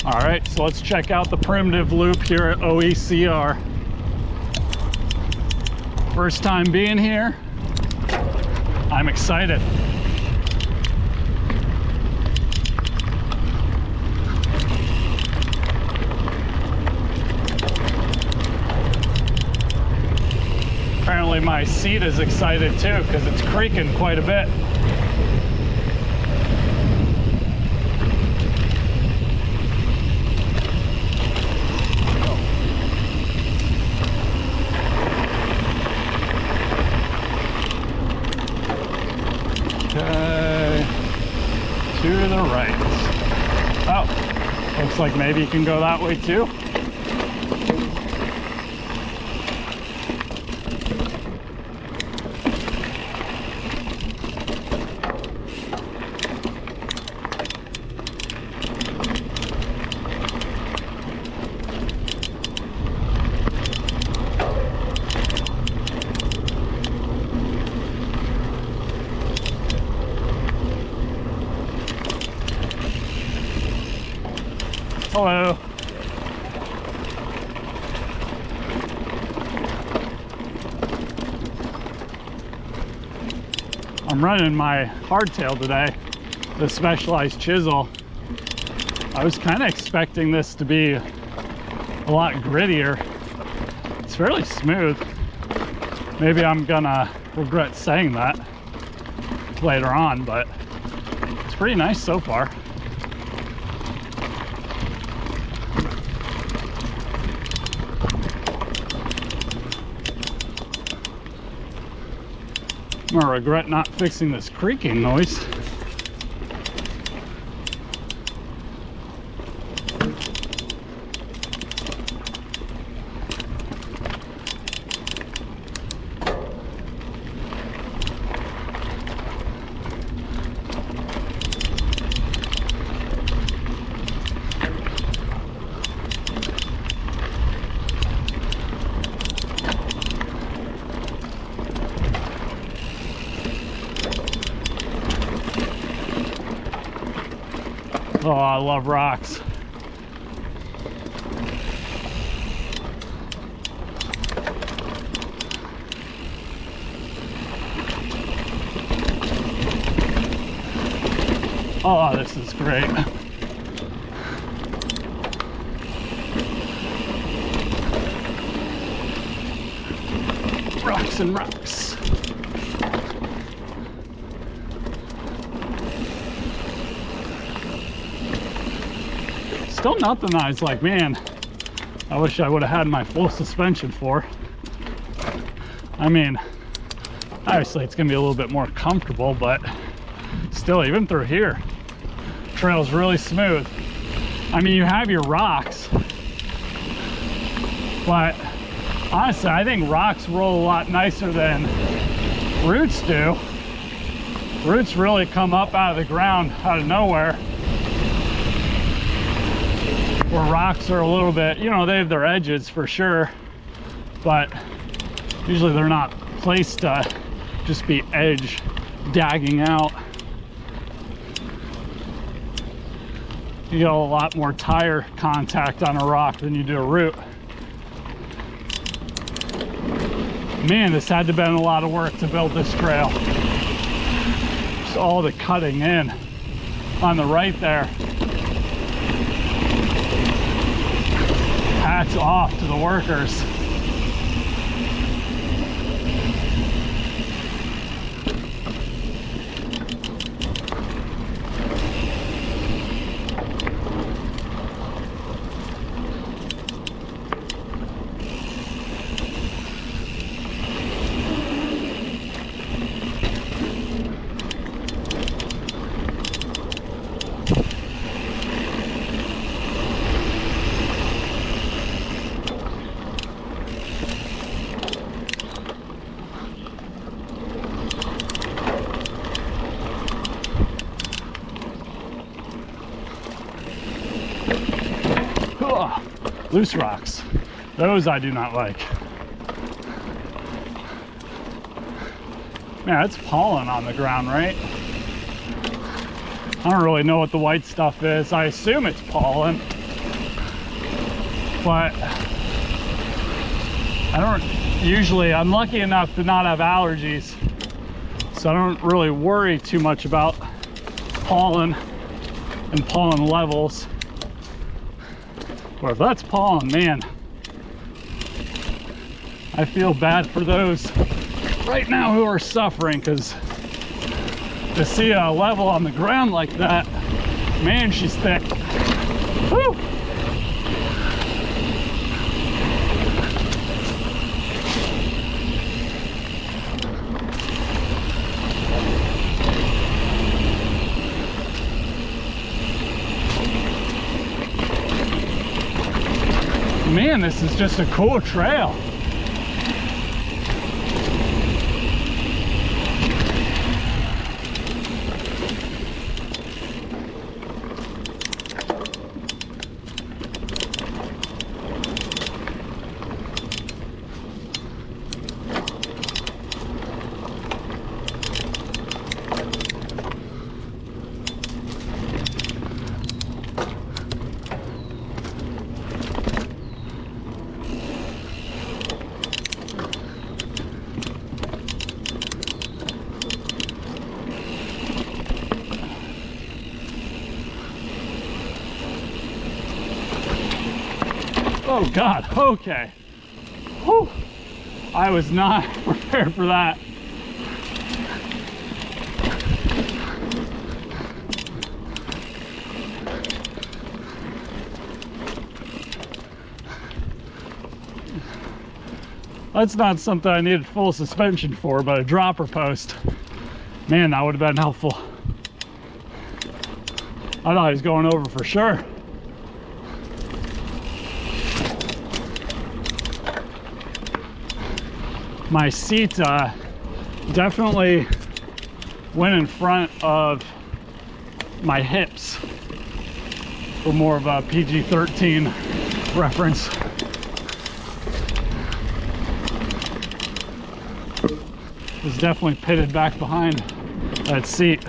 All right, so let's check out the primitive loop here at OECR. First time being here. I'm excited. Apparently my seat is excited too because it's creaking quite a bit. Okay, to the right. Oh, looks like maybe you can go that way too. Hello. I'm running my hardtail today, the specialized chisel. I was kind of expecting this to be a lot grittier. It's fairly smooth. Maybe I'm gonna regret saying that later on, but it's pretty nice so far. I'm gonna regret not fixing this creaking noise. Oh, I love rocks. Oh, this is great. Rocks and rocks. Still nothing I was like, man, I wish I would have had my full suspension for. I mean, obviously it's gonna be a little bit more comfortable, but still, even through here, trail's really smooth. I mean, you have your rocks, but honestly, I think rocks roll a lot nicer than roots do. Roots really come up out of the ground, out of nowhere. Where rocks are a little bit, you know, they have their edges for sure, but usually they're not placed to just be edge dagging out. You get a lot more tire contact on a rock than you do a root. Man, this had to have been a lot of work to build this trail. Just all the cutting in on the right there. Hats off to the workers. Loose rocks, those I do not like. Man, it's pollen on the ground, right? I don't really know what the white stuff is. I assume it's pollen. but I'm lucky enough to not have allergies, so I don't really worry too much about pollen and pollen levels. But if that's pollen, man, I feel bad for those right now who are suffering, because to see a level on the ground like that, man, she's thick. Woo! Man, this is just a cool trail. Oh God, okay. Whew. I was not prepared for that. That's not something I needed full suspension for, but a dropper post, man, that would have been helpful. I thought he was going over for sure. My seat definitely went in front of my hips for more of a PG-13 reference. It was definitely pitted back behind that seat.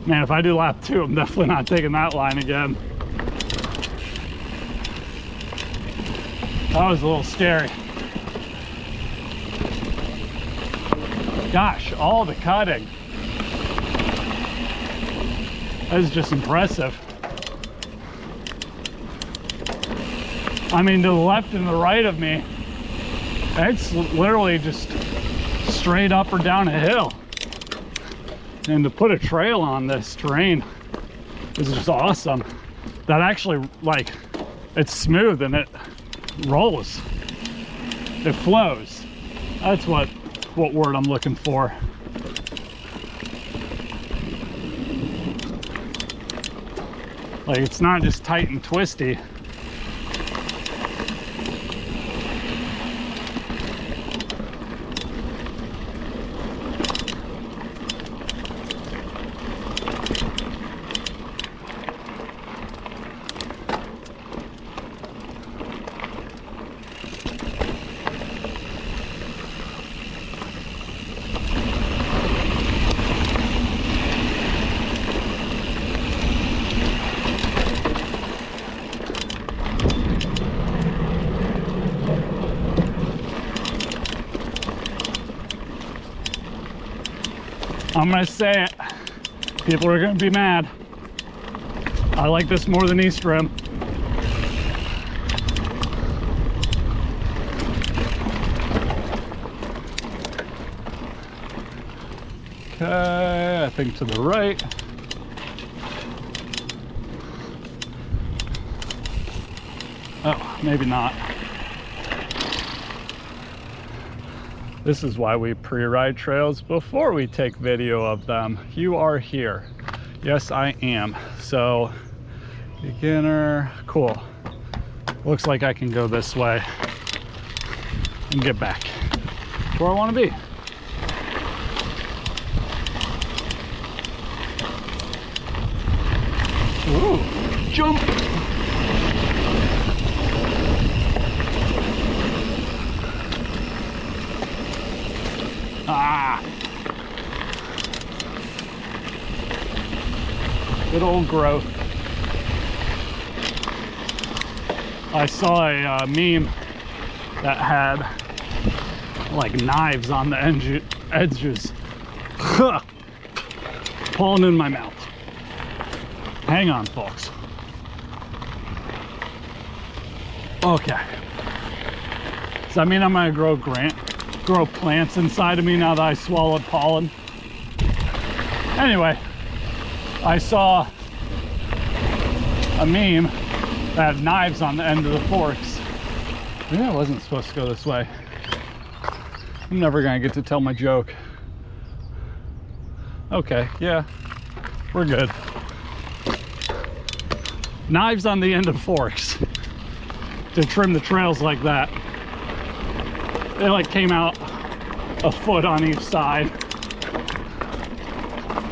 Man, if I do lap 2, I'm definitely not taking that line again. That was a little scary. Gosh, all the cutting. That is just impressive. I mean, to the left and the right of me, it's literally just straight up or down a hill. And to put a trail on this terrain is just awesome. That actually, like, it's smooth and it rolls. It flows. That's what word I'm looking for. Like, it's not just tight and twisty. I'm gonna say it. People are gonna be mad. I like this more than East Rim. Okay, I think to the right. Oh, maybe not. This is why we pre-ride trails before we take video of them. You are here. Yes, I am. So, beginner, cool. Looks like I can go this way and get back. where I want to be. Ooh, jump! Ah! Good old growth. I saw a meme that had like knives on the edges. Pollen in my mouth. Hang on, folks. Okay. Does that mean I'm gonna grow plants inside of me now that I swallowed pollen? Anyway, I saw a meme that had knives on the end of the forks. Maybe I wasn't supposed to go this way. I'm never gonna get to tell my joke. Okay, yeah, we're good. Knives on the end of forks to trim the trails like that. They like came out a foot on each side.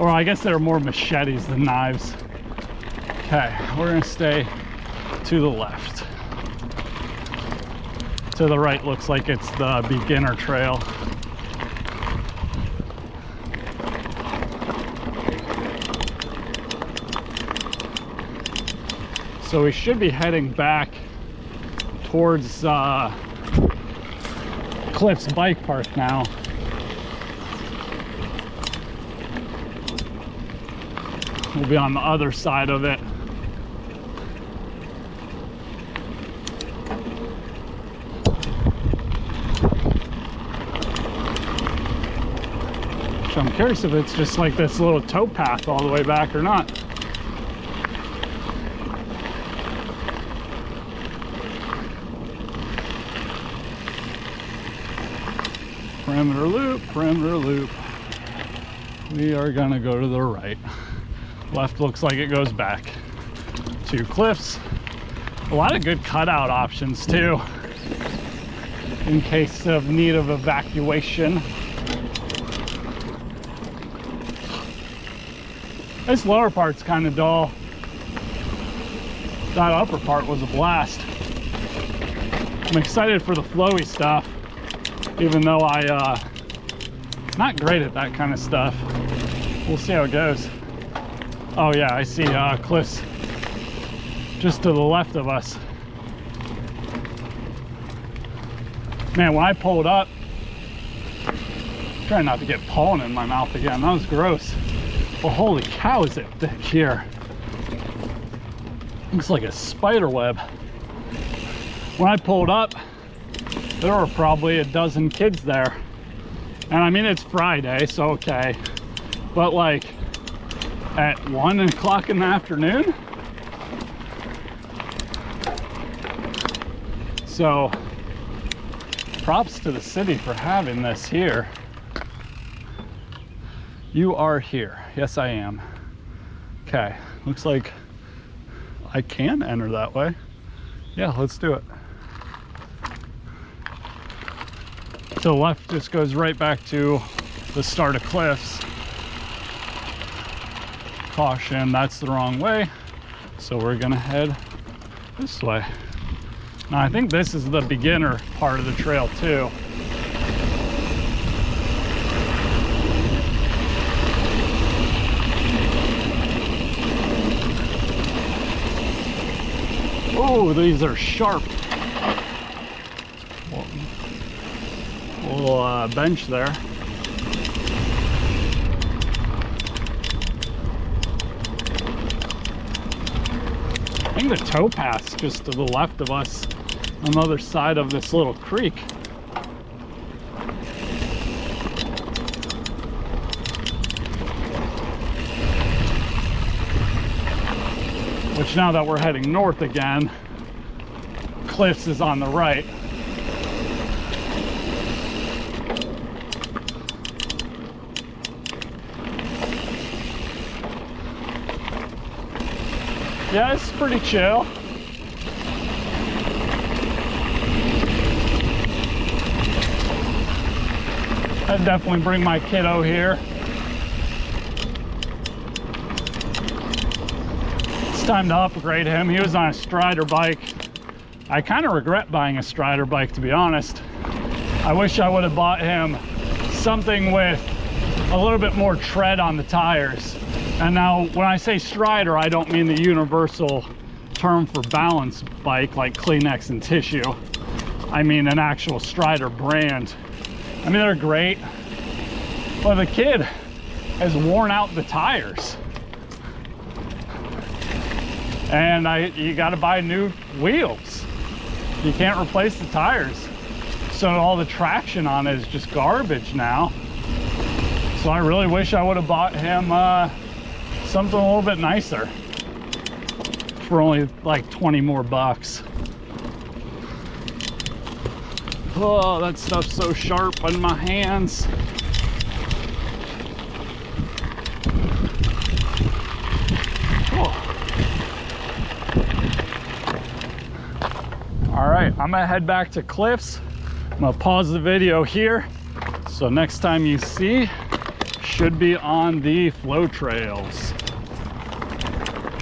Or I guess they're more machetes than knives. Okay, we're gonna stay to the left. To the right looks like it's the beginner trail. So we should be heading back towards Cliff's Bike Park now. We'll be on the other side of it. So I'm curious if it's just like this little towpath all the way back or not. Perimeter loop, perimeter loop. We are gonna go to the right. Left looks like it goes back to Cliffs. A lot of good cutout options too, in case of need of evacuation. This lower part's kind of dull. That upper part was a blast. I'm excited for the flowy stuff, even though I'm not great at that kind of stuff. We'll see how it goes. Oh yeah, I see Cliffs just to the left of us. Man, when I pulled up, trying not to get pollen in my mouth again, that was gross. Well, holy cow, is it thick here. Looks like a spider web. When I pulled up, there were probably a dozen kids there. And I mean, it's Friday, so okay. But like, at 1 o'clock in the afternoon? So, props to the city for having this here. You are here. Yes, I am. Okay, looks like I can enter that way. Yeah, let's do it. To the left just goes right back to the start of Cliffs. Caution, that's the wrong way. So we're gonna head this way. Now I think this is the beginner part of the trail too. Oh, these are sharp. Little bench there. I think the towpath's just to the left of us on the other side of this little creek. Which now that we're heading north again, Cliffs is on the right. Yeah, it's pretty chill. definitely bring my kiddo here. It's time to upgrade him. He was on a Strider bike. I kind of regret buying a Strider bike, to be honest. I wish I would have bought him something with a little bit more tread on the tires. And now when I say Strider, I don't mean the universal term for balance bike like Kleenex and tissue. I mean an actual Strider brand. I mean, they're great, but the kid has worn out the tires. And you got to buy new wheels. You can't replace the tires. So all the traction on it is just garbage now. So I really wish I would have bought him something a little bit nicer for only like 20 more bucks. Oh, that stuff's so sharp on my hands. Oh. All right, I'm gonna head back to Cliffs. I'm gonna pause the video here. So next time you see, should be on the flow trails.